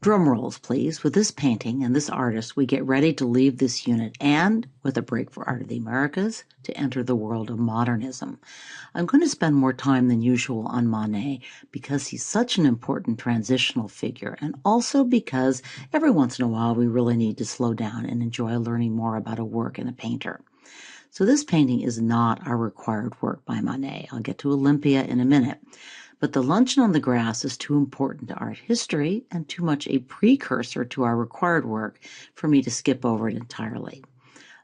Drum rolls, please. With this painting and this artist, we get ready to leave this unit and, with a break for Art of the Americas, to enter the world of modernism. I'm going to spend more time than usual on Manet because he's such an important transitional figure, and also because every once in a while we really need to slow down and enjoy learning more about a work and a painter. So this painting is not our required work by Manet. I'll get to Olympia in a minute. But the luncheon on the grass is too important to art history and too much a precursor to our required work for me to skip over it entirely.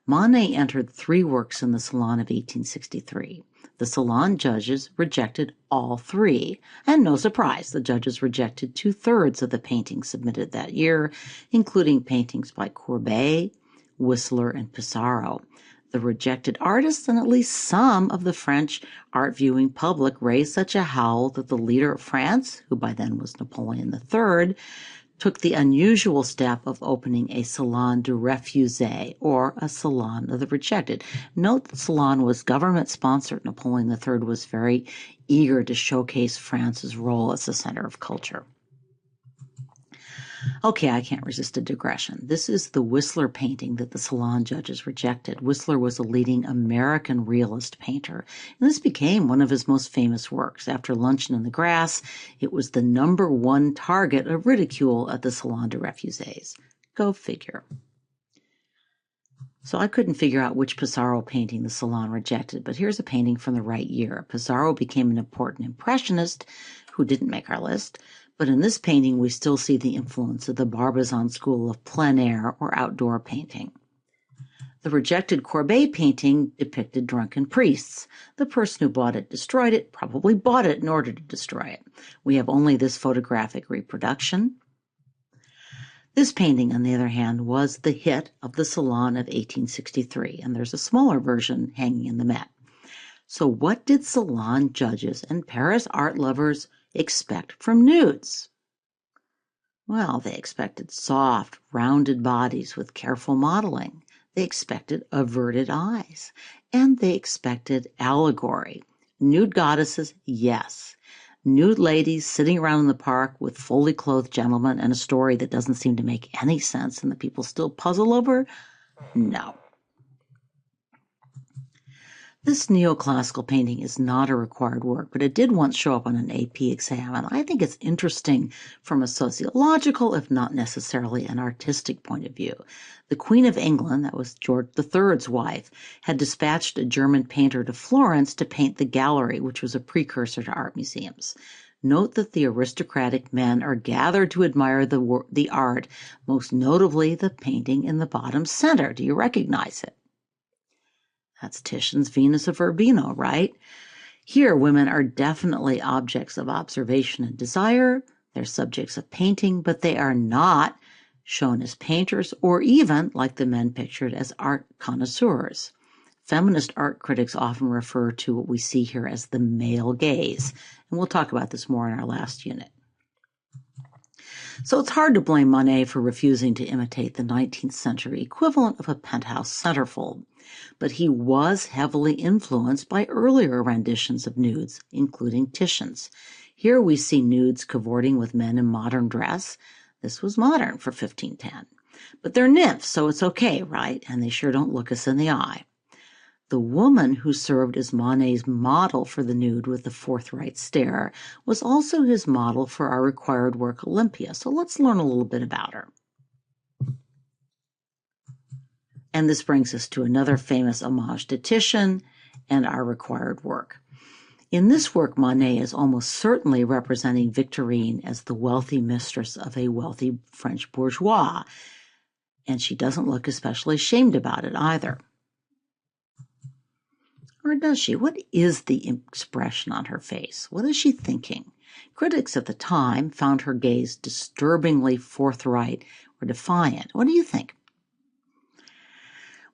Manet entered 3 works in the Salon of 1863. The Salon judges rejected all 3, and no surprise, the judges rejected 2/3 of the paintings submitted that year, including paintings by Courbet, Whistler, and Pissarro. The rejected artists and at least some of the French art-viewing public raised such a howl that the leader of France, who by then was Napoleon III, took the unusual step of opening a Salon de Refusés, or a Salon of the Rejected. Note that Salon was government-sponsored. Napoleon III was very eager to showcase France's role as the center of culture. Okay, I can't resist a digression. This is the Whistler painting that the Salon judges rejected. Whistler was a leading American realist painter, and this became one of his most famous works. After Luncheon in the Grass, it was the #1 target of ridicule at the Salon de Refusés. Go figure. So I couldn't figure out which Pissarro painting the Salon rejected, but here's a painting from the right year. Pissarro became an important impressionist who didn't make our list, but in this painting we still see the influence of the Barbizon school of plein air or outdoor painting. The rejected Courbet painting depicted drunken priests. The person who bought it destroyed it, probably bought it in order to destroy it. We have only this photographic reproduction. This painting, on the other hand, was the hit of the Salon of 1863, and there's a smaller version hanging in the Met. So what did Salon judges and Paris art lovers expect from nudes? Well, they expected soft, rounded bodies with careful modeling. They expected averted eyes, and they expected allegory. Nude goddesses, yes. Nude ladies sitting around in the park with fully clothed gentlemen and a story that doesn't seem to make any sense and that people still puzzle over? No. This neoclassical painting is not a required work, but it did once show up on an AP exam, and I think it's interesting from a sociological, if not necessarily an artistic point of view. The Queen of England, that was George III's wife, had dispatched a German painter to Florence to paint the gallery, which was a precursor to art museums. Note that the aristocratic men are gathered to admire the art, most notably the painting in the bottom center. Do you recognize it? That's Titian's Venus of Urbino, right? Here, women are definitely objects of observation and desire. They're subjects of painting, but they are not shown as painters or even, like the men pictured, as art connoisseurs. Feminist art critics often refer to what we see here as the male gaze, and we'll talk about this more in our last unit. So it's hard to blame Manet for refusing to imitate the 19th century equivalent of a penthouse centerfold, but he was heavily influenced by earlier renditions of nudes, including Titian's. Here we see nudes cavorting with men in modern dress. This was modern for 1510. But they're nymphs, so it's okay, right? And they sure don't look us in the eye. The woman who served as Manet's model for the nude with the forthright stare was also his model for our required work Olympia, so let's learn a little bit about her. And this brings us to another famous homage to Titian and our required work. In this work, Manet is almost certainly representing Victorine as the wealthy mistress of a wealthy French bourgeois, and she doesn't look especially ashamed about it either. Or does she? What is the expression on her face? What is she thinking? Critics at the time found her gaze disturbingly forthright or defiant. What do you think?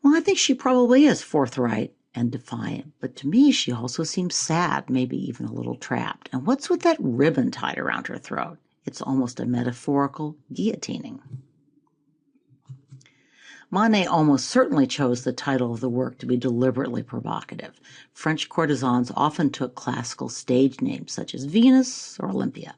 Well, I think she probably is forthright and defiant, but to me she also seems sad, maybe even a little trapped. And what's with that ribbon tied around her throat? It's almost a metaphorical guillotining. Manet almost certainly chose the title of the work to be deliberately provocative. French courtesans often took classical stage names such as Venus or Olympia.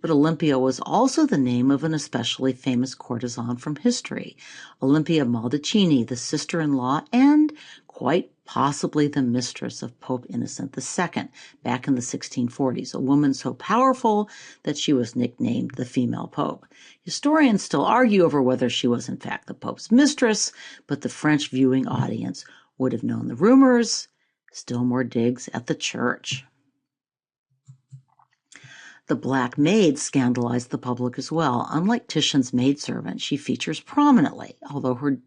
But Olympia was also the name of an especially famous courtesan from history, Olympia Maldacini, the sister-in-law and quite possibly the mistress of Pope Innocent II back in the 1640s, a woman so powerful that she was nicknamed the female pope. Historians still argue over whether she was in fact the pope's mistress, but the French viewing audience would have known the rumors. Still more digs at the church. The Black Maid scandalized the public as well. Unlike Titian's maidservant, she features prominently, although her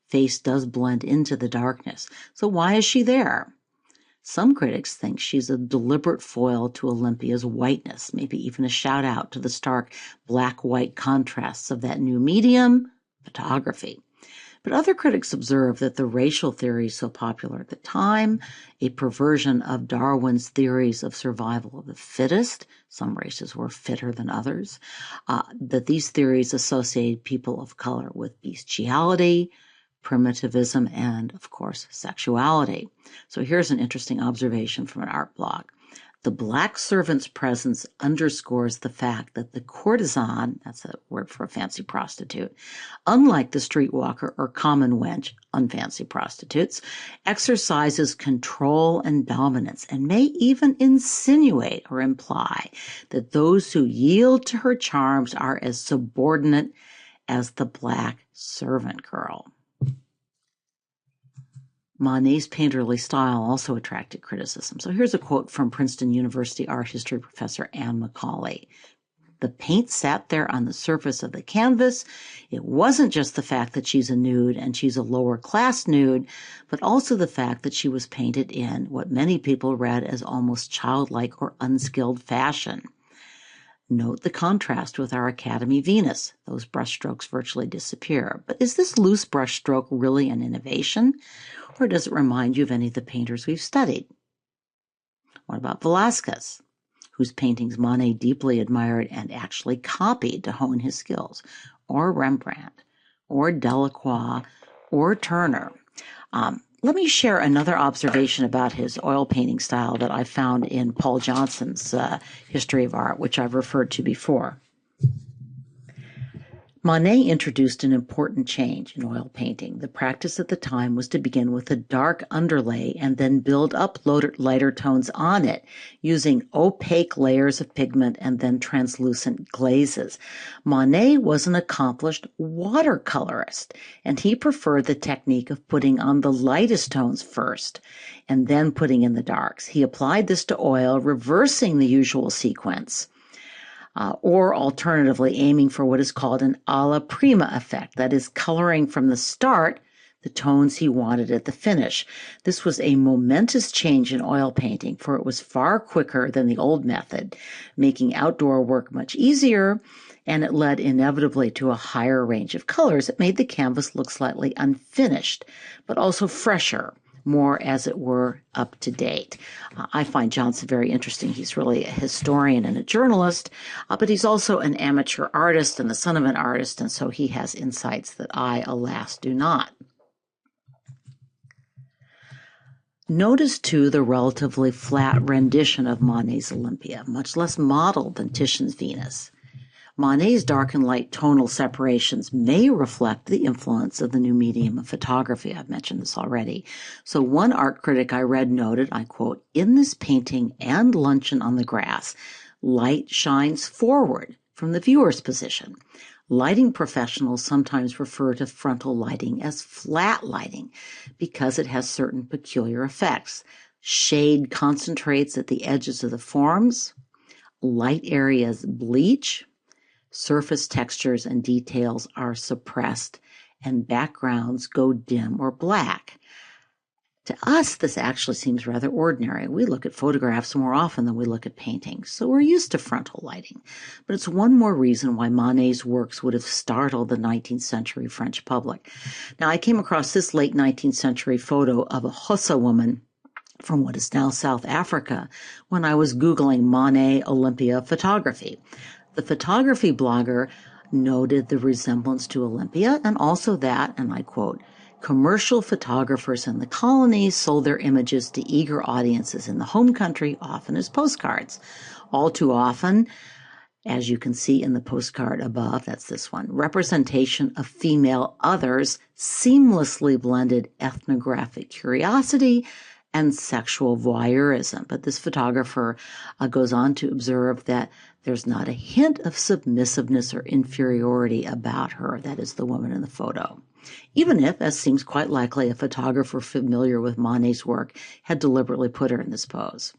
face does blend into the darkness. So why is she there? Some critics think she's a deliberate foil to Olympia's whiteness, maybe even a shout out to the stark black-white contrasts of that new medium, photography. But other critics observe that the racial theories so popular at the time, a perversion of Darwin's theories of survival of the fittest, some races were fitter than others, that these theories associated people of color with bestiality, primitivism, and, of course, sexuality. So here's an interesting observation from an art blog. The black servant's presence underscores the fact that the courtesan, that's a word for a fancy prostitute, unlike the streetwalker or common wench, unfancy prostitutes, exercises control and dominance and may even insinuate or imply that those who yield to her charms are as subordinate as the black servant girl. Manet's painterly style also attracted criticism. So here's a quote from Princeton University art history professor Anne Macaulay. The paint sat there on the surface of the canvas. It wasn't just the fact that she's a nude and she's a lower class nude, but also the fact that she was painted in what many people read as almost childlike or unskilled fashion. Note the contrast with our Academy Venus. Those brushstrokes virtually disappear. But is this loose brushstroke really an innovation? Or does it remind you of any of the painters we've studied? What about Velázquez, whose paintings Manet deeply admired and actually copied to hone his skills? Or Rembrandt, or Delacroix, or Turner? Let me share another observation about his oil painting style that I found in Paul Johnson's History of Art, which I've referred to before. Manet introduced an important change in oil painting. The practice at the time was to begin with a dark underlay and then build up lighter tones on it, using opaque layers of pigment and then translucent glazes. Manet was an accomplished watercolorist, and he preferred the technique of putting on the lightest tones first and then putting in the darks. He applied this to oil, reversing the usual sequence. Or alternatively aiming for what is called an alla prima effect, that is, coloring from the start the tones he wanted at the finish. This was a momentous change in oil painting, for it was far quicker than the old method, making outdoor work much easier, and it led inevitably to a higher range of colors. It made the canvas look slightly unfinished, but also fresher, more, as it were, up to date. I find Johnson very interesting. He's really a historian and a journalist, but he's also an amateur artist and the son of an artist, and so he has insights that I, alas, do not. Notice, too, the relatively flat rendition of Manet's Olympia, much less modeled than Titian's Venus. Manet's dark and light tonal separations may reflect the influence of the new medium of photography. I've mentioned this already. So one art critic I read noted, I quote, "In this painting and Luncheon on the Grass, light shines forward from the viewer's position. Lighting professionals sometimes refer to frontal lighting as flat lighting because it has certain peculiar effects. Shade concentrates at the edges of the forms, light areas bleach, surface textures and details are suppressed, and backgrounds go dim or black." To us, this actually seems rather ordinary. We look at photographs more often than we look at paintings, so we're used to frontal lighting. But it's one more reason why Manet's works would have startled the 19th century French public. Now, I came across this late 19th century photo of a Hausa woman from what is now South Africa when I was Googling Manet Olympia photography. The photography blogger noted the resemblance to Olympia and also that, and I quote, "Commercial photographers in the colonies sold their images to eager audiences in the home country, often as postcards. All too often, As you can see in the postcard above, that's this one, representation of female others seamlessly blended ethnographic curiosity and sexual voyeurism. But this photographer goes on to observe that there's not a hint of submissiveness or inferiority about her, that is the woman in the photo. Even if, as seems quite likely, a photographer familiar with Manet's work had deliberately put her in this pose.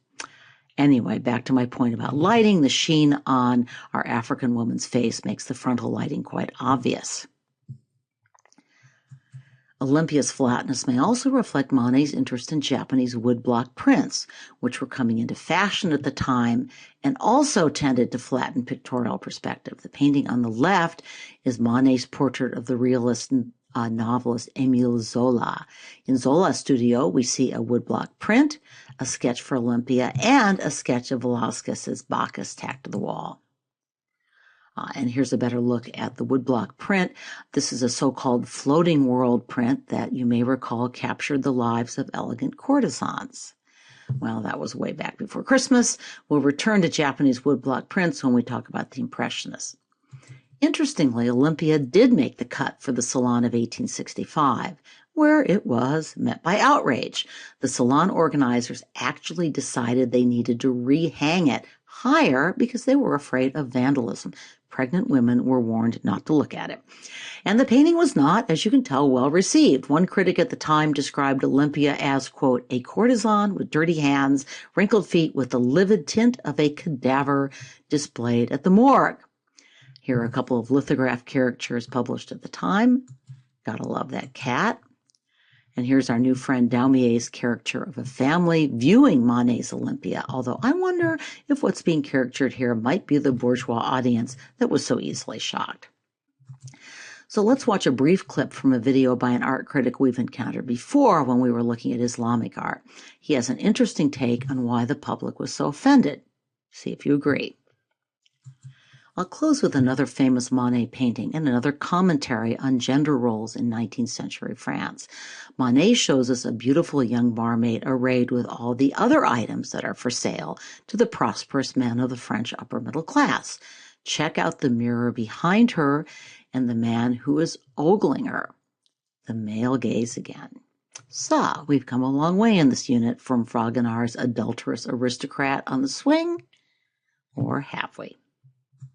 Anyway, back to my point about lighting, the sheen on our African woman's face makes the frontal lighting quite obvious. Olympia's flatness may also reflect Manet's interest in Japanese woodblock prints, which were coming into fashion at the time and also tended to flatten pictorial perspective. The painting on the left is Manet's portrait of the realist novelist Émile Zola. In Zola's studio, we see a woodblock print, a sketch for Olympia, and a sketch of Velázquez's Bacchus tacked to the wall. And here's a better look at the woodblock print. This is a so-called floating world print that you may recall captured the lives of elegant courtesans. Well, that was way back before Christmas. We'll return to Japanese woodblock prints when we talk about the Impressionists. Interestingly, Olympia did make the cut for the Salon of 1865, where it was met by outrage. The Salon organizers actually decided they needed to rehang it higher because they were afraid of vandalism. Pregnant women were warned not to look at it. And the painting was not, as you can tell, well received. One critic at the time described Olympia as, quote, a courtesan with dirty hands, wrinkled feet with the livid tint of a cadaver displayed at the morgue. Here are a couple of lithograph caricatures published at the time. Gotta love that cat. And here's our new friend Daumier's caricature of a family viewing Manet's Olympia, although I wonder if what's being caricatured here might be the bourgeois audience that was so easily shocked. So let's watch a brief clip from a video by an art critic we've encountered before when we were looking at Islamic art. He has an interesting take on why the public was so offended. See if you agree. I'll close with another famous Manet painting and another commentary on gender roles in 19th century France. Manet shows us a beautiful young barmaid arrayed with all the other items that are for sale to the prosperous men of the French upper middle class. Check out the mirror behind her and the man who is ogling her. The male gaze again. So, we've come a long way in this unit from Fragonard's adulterous aristocrat on the swing, or have we?